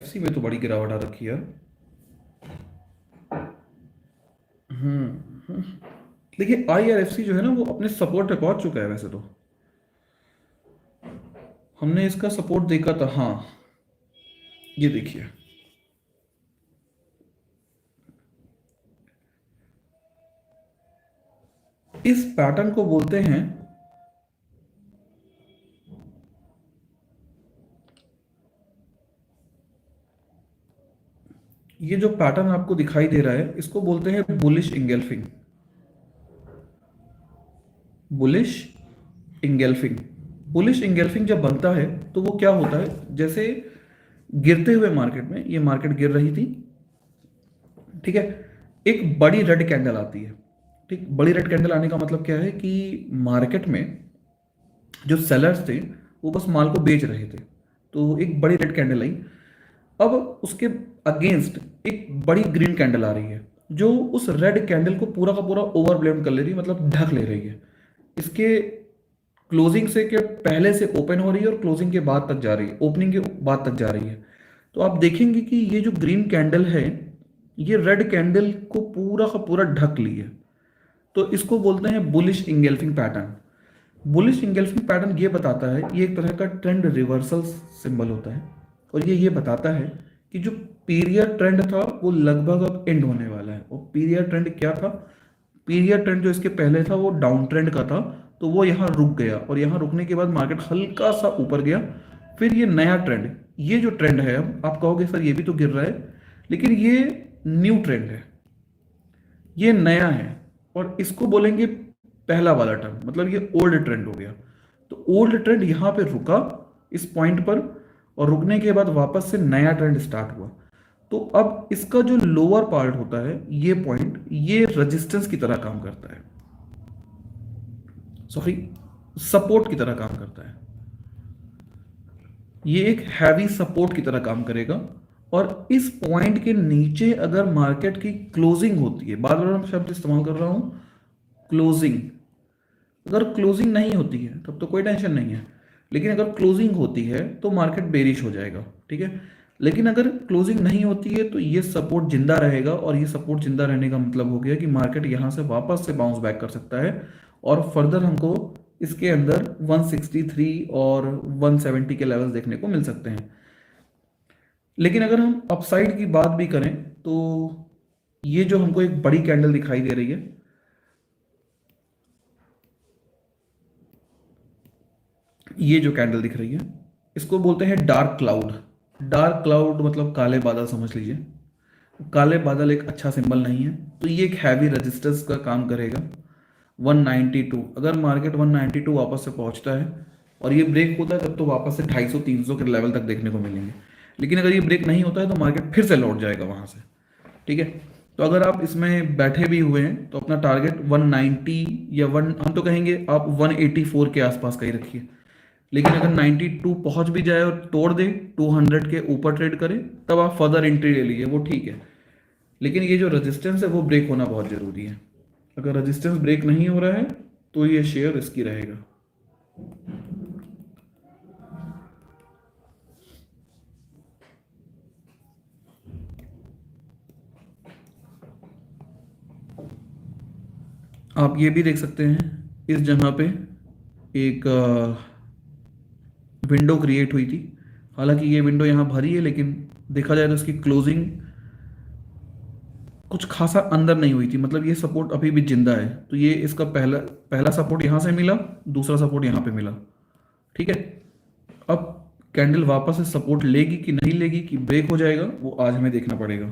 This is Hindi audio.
IRFC में तो बड़ी गिरावट आ रखी है यार। हम्म। देखिए IRFC जो है ना वो अपने सपोर्ट पे पहुंच चुका है वैसे तो। हमने इसका सपोर्ट देखा था, हाँ ये देखिए, इस पैटर्न को बोलते हैं, ये जो पैटर्न आपको दिखाई दे रहा है इसको बोलते हैं bullish engulfing. Bullish engulfing. Bullish engulfing जब बनता है तो वो क्या होता है, जैसे गिरते हुए मार्केट में, ये मार्केट गिर रही थी, ठीक है, एक बड़ी रेड कैंडल आती है। ठीक, बड़ी रेड कैंडल आने का मतलब क्या है कि मार्केट में जो सेलर्स थे वो बस माल को बेच रहे थे, तो एक बड़ी रेड कैंडल आई। अब उसके अगेंस्ट एक बड़ी ग्रीन कैंडल आ रही है जो उस रेड कैंडल को पूरा का पूरा ओवरब्लेम कर ले रही है, मतलब ढक ले रही है। इसके क्लोजिंग से के पहले से ओपन हो रही है और क्लोजिंग के बाद तक जा रही है, ओपनिंग के बाद तक जा रही है। तो आप देखेंगे कि ये जो ग्रीन कैंडल है ये रेड कैंडल को पूरा का पूरा ढक ली है। तो इसको बोलते हैं bullish engulfing pattern. Bullish engulfing pattern ये बताता है, ये एक तरह का ट्रेंड रिवर्सल सिंबल होता है, और ये बताता है कि जो पीरियड ट्रेंड था वो लगभग अब एंड होने वाला है। और पीरियड ट्रेंड क्या था, पीरियड ट्रेंड जो इसके पहले था वो डाउन ट्रेंड का था, तो वो यहाँ रुक गया और यहाँ रुकने के बाद मार्केट हल्का सा ऊपर गया। फिर ये नया ट्रेंड, ये जो ट्रेंड है, अब आप कहोगे सर ये भी तो गिर रहा है, लेकिन ये न्यू ट्रेंड है, ये नया है, और इसको बोलेंगे पहला वाला टर्म, मतलब ये ओल्ड ट्रेंड हो गया। तो ओल्ड ट्रेंड यहां पे रुका इस पॉइंट पर, और रुकने के बाद वापस से नया ट्रेंड स्टार्ट हुआ। तो अब इसका जो लोअर पार्ट होता है, ये पॉइंट, ये रेजिस्टेंस की तरह काम करता है, सॉरी सपोर्ट की तरह काम करता है। ये एक हैवी सपोर्ट की तरह काम करेगा। और इस पॉइंट के नीचे अगर मार्केट की क्लोजिंग होती है, बार बार मैं शब्द इस्तेमाल कर रहा हूं क्लोजिंग, अगर क्लोजिंग नहीं होती है तब तो कोई टेंशन नहीं है, लेकिन अगर क्लोजिंग होती है तो मार्केट बेरिश हो जाएगा, ठीक है। लेकिन अगर क्लोजिंग नहीं होती है तो ये सपोर्ट जिंदा रहेगा, और ये सपोर्ट जिंदा रहने का मतलब हो गया कि मार्केट यहां से वापस से बाउंस बैक कर सकता है, और फर्दर हमको इसके अंदर 163 और 170 के लेवल्स देखने को मिल सकते हैं। लेकिन अगर हम अपसाइड की बात भी करें तो ये जो हमको एक बड़ी कैंडल दिखाई दे रही है, ये जो कैंडल दिख रही है इसको बोलते हैं डार्क क्लाउड। डार्क क्लाउड मतलब काले बादल समझ लीजिए। काले बादल एक अच्छा सिंबल नहीं है, तो ये एक हैवी रेजिस्टेंस का काम करेगा। 192, अगर मार्केट 192 वापस से पहुंचता है और ये ब्रेक होता है तब तो वापस से 250-300 के लेवल तक देखने को मिलेंगे। लेकिन अगर ये ब्रेक नहीं होता है तो मार्केट फिर से लौट जाएगा वहां से, ठीक है। तो अगर आप इसमें बैठे भी हुए हैं तो अपना टारगेट 190 या हम तो कहेंगे आप 184 के आसपास का ही रखिए। लेकिन अगर 92 पहुंच भी जाए और तोड़ दे, 200 के ऊपर ट्रेड करे, तब आप फर्दर एंट्री ले लीजिए, वो ठीक है। लेकिन ये जो रेजिस्टेंस है वो ब्रेक होना बहुत जरूरी है। अगर रेजिस्टेंस ब्रेक नहीं हो रहा है तो ये शेयर रिस्की रहेगा। आप ये भी देख सकते हैं इस जगह पे एक विंडो क्रिएट हुई थी। हालांकि ये विंडो यहाँ भरी है, लेकिन देखा जाए तो इसकी क्लोजिंग कुछ खासा अंदर नहीं हुई थी, मतलब ये सपोर्ट अभी भी जिंदा है। तो ये इसका पहला पहला सपोर्ट यहाँ से मिला, दूसरा सपोर्ट यहाँ पे मिला, ठीक है। अब कैंडल वापस से सपोर्ट लेगी कि नहीं लेगी, कि ब्रेक हो जाएगा, वो आज हमें देखना पड़ेगा।